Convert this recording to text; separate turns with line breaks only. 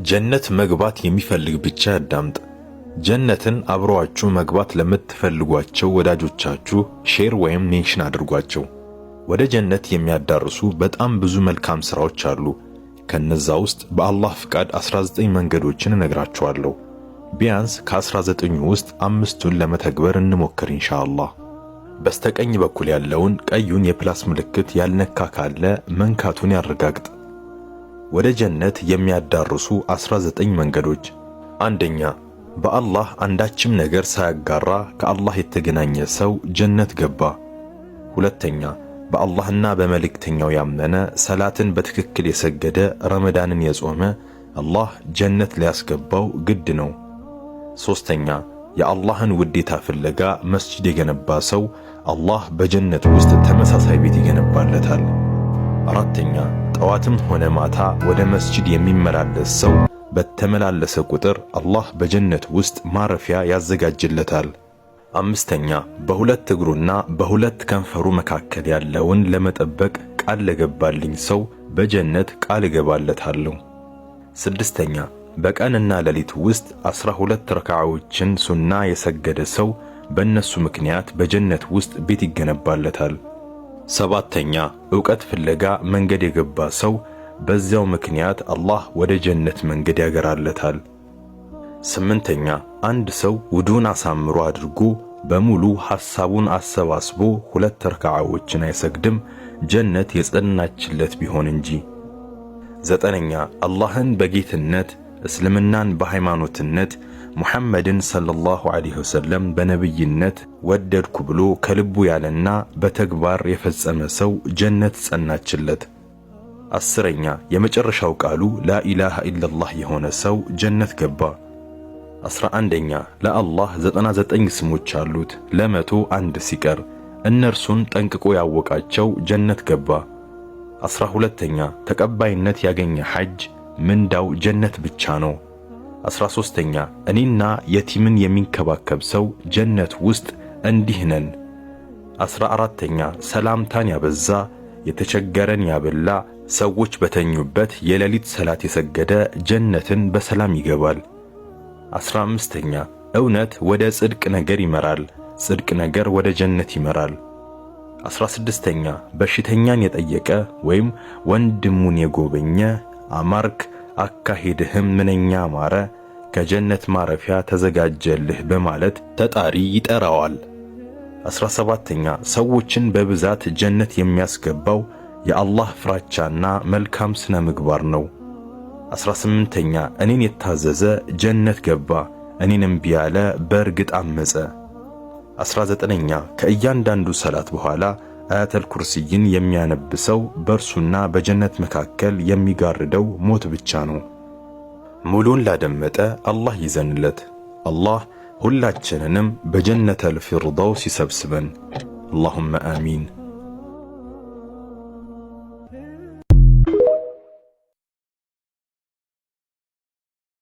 ጀነት መግባት የሚፈልግ ብቻ ያዳምጥ። ጀነትን አብረዋችሁ መግባት ለምትፈልጓቸው ወዳጆቻችሁ ሼር ወይም ሜንሽን አድርጓቸው። ወደ ጀነት የሚያዳርሱ በጣም ብዙ መልካም ሥራዎች አሉ። ከነዛ ውስጥ በአላህ ፍቃድ 19 መንገዶችን እነግራችኋለሁ። ቢያንስ ከ19ኙ ውስጥ 5ቱን ለመተግበር እንሞክር ኢንሻአላህ። በስተቀኝ በኩል ያለውን ቀዩን የፕላስ ምልክት ያልነካ ካለ መንካቱን ያረጋግጥ። ወደ ጀነት የሚያዳርሱ 19 መንገዶች። አንደኛ፣ በአላህ አንዳችም ነገር ሳያጋራ ከአላህ የተገናኘ ሰው ጀነት ገባ። ሁለተኛ፣ በአላህና በመልእክተኛው ያመነ ሰላትን በትክክል የሰገደ ረመዳንን የጾመ አላህ ጀነት ሊያስገባው ግድ ነው። ሶስተኛ፣ የአላህን ውዴታ ፍለጋ መስጂድ የገነባ ሰው አላህ በጀነት ውስጥ ተመሳሳይ ቤት ይገነባለታል። አራተኛ፣ ጠዋትም ሆነ ማታ ወደ መስጂድ የሚመላለስ ሰው በተመላለሰ ቁጥር አላህ በጀነት ውስጥ ማረፊያ ያዘጋጅለታል። አምስተኛ፣ በሁለት እግሩና በሁለት ከንፈሩ መካከል ያለውን ለመጠበቅ ቃል ለገባልኝ ሰው በጀነት ቃል እገባለታለሁ። ስድስተኛ፣ በቀንና ሌሊት ውስጥ 12 ረካዓዎችን ሱና የሰገደ ሰው በእነሱ ምክንያት በጀነት ውስጥ ቤት ይገነባለታል። ሰባተኛ፣ ዕውቀት ፍለጋ መንገድ የገባ ሰው በዚያው ምክንያት አላህ ወደ ጀነት መንገድ ያገራለታል። ስምንተኛ፣ አንድ ሰው ውዱን አሳምሮ አድርጎ በሙሉ ሐሳቡን አሰባስቦ 2 ረካዓዎችን አይሰግድም ጀነት የጸናችለት ቢሆን እንጂ። ዘጠነኛ፣ አላህን በጌትነት እስልምናን በሃይማኖትነት ሙሐመድን ሰለላሁ ዐለይሂ ወሰለም በነብይነት ወደድኩ ብሎ ከልቡ ያለና በተግባር የፈጸመ ሰው ጀነት ጸናችለት። አስረኛ፣ የመጨረሻው ቃሉ ላኢላሃ ኢላላህ የሆነ ሰው ጀነት ገባ። 11ኛ፣ ለአላህ 99 ስሞች አሉት ለ100 አንድ ሲቀር እነርሱን ጠንቅቆ ያወቃቸው ጀነት ገባ። 12ኛ፣ ተቀባይነት ያገኘ ሐጅ ምንዳው ጀነት ብቻ ነው። 13ኛ፣ እኔና የቲምን የሚንከባከብ ሰው ጀነት ውስጥ እንዲህ ነን። 14ኛ፣ ሰላምታን ያበዛ የተቸገረን ያበላ ሰዎች በተኙበት የሌሊት ሰላት የሰገደ ጀነትን በሰላም ይገባል። 15ኛ፣ እውነት ወደ ጽድቅ ነገር ይመራል፣ ጽድቅ ነገር ወደ ጀነት ይመራል። 16ኛ፣ በሽተኛን የጠየቀ ወይም ወንድሙን የጎበኘ አማርክ አካሄድህም ምንኛ ማረ ከጀነት ማረፊያ ተዘጋጀልህ በማለት ተጣሪ ይጠራዋል። 17ኛ፣ ሰዎችን በብዛት ጀነት የሚያስገባው የአላህ ፍራቻና መልካም ስነ ምግባር ነው። 18ኛ፣ እኔን የታዘዘ ጀነት ገባ፣ እኔን እምቢ ያለ በእርግጥ አመፀ። 19ኛ፣ ከእያንዳንዱ ሰላት በኋላ አያተል ኩርሲይን የሚያነብሰው በእርሱና በጀነት መካከል የሚጋርደው ሞት ብቻ ነው። ሙሉን ላደመጠ አላህ ይዘንለት። አላህ ሁላችንንም በጀነተል ፊርደውስ ይሰብስበን። አላሁመ አሚን።